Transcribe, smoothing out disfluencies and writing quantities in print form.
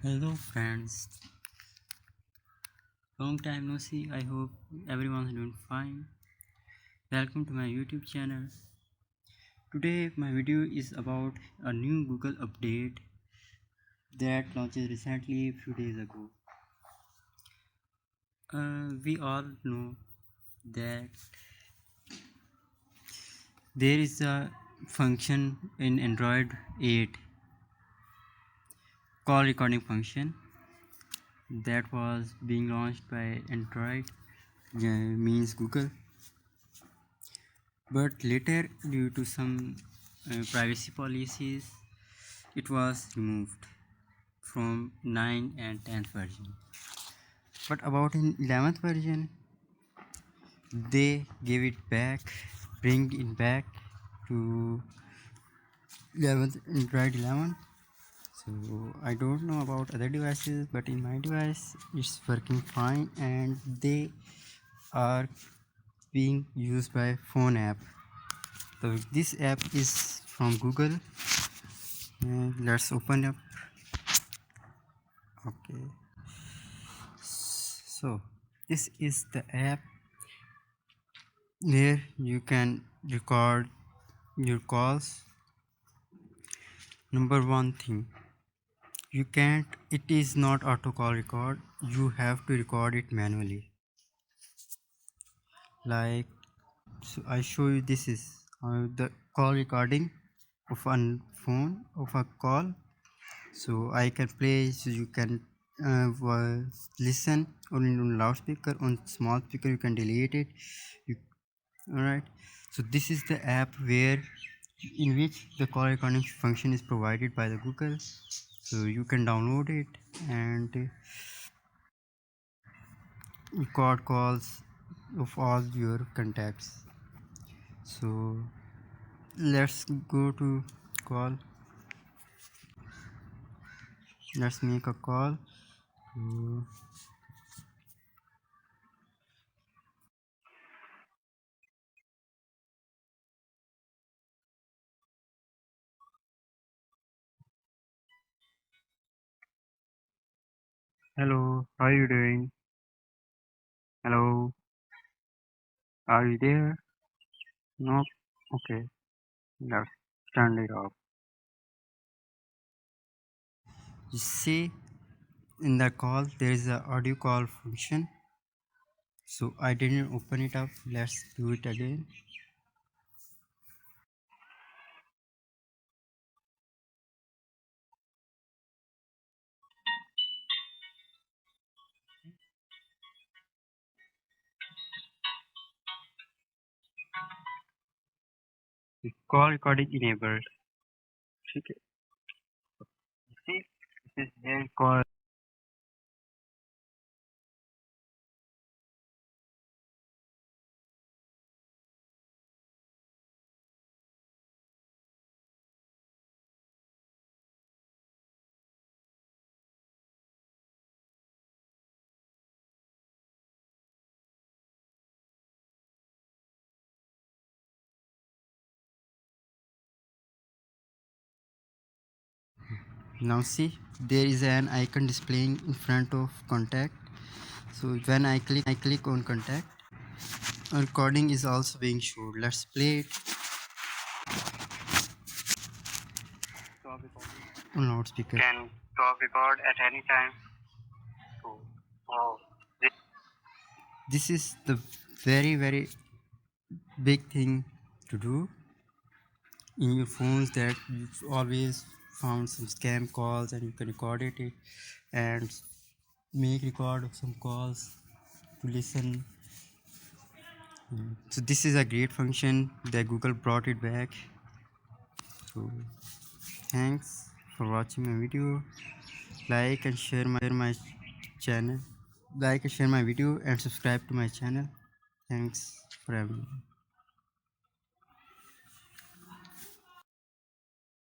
Hello friends, long time no see. I hope everyone's doing fine. Welcome to my YouTube channel. Today my video is about a new Google update that launched recently a few days ago. We all know that there is a function in Android 8, call recording function, that was being launched by Android, means Google. But later, due to some privacy policies, it was removed from 9 and 10th version. But about in 11th version, they gave it back, bring it back to 11th Android 11. So I don't know about other devices, but in my device it's working fine, and they are being used by phone app. So this app is from Google. Let's open up. Okay, so this is the app where you can record your calls. Number one thing, you can't, it is not auto call record, you have to record it manually. Like, so I show you, this is the call recording of a phone of a call. So I can play, so you can listen on loudspeaker, on small speaker you can delete it. All right, so this is the app where, in which the call recording function is provided by the Google. So you can download it and record calls of all your contacts. So let's go to call. Let's make a call. Hello, how are you doing? Hello, are you there? No. Okay, let's turn it off. You see, in the call there is a audio call function, so I didn't open it up. Let's do it again. Call recording enabled. Okay. See, this is here call. Now see, there is an icon displaying in front of contact. So when I click on contact, a recording is also being shown. Let's play it on loudspeaker. Can stop record at any time. So, wow. This is the very big thing to do in your phones, that you always found some scam calls and you can record it and make record of some calls to listen. So this is a great function that Google brought it back. So thanks for watching my video. Like and share my channel. Like and share my video and subscribe to my channel. Thanks for having me.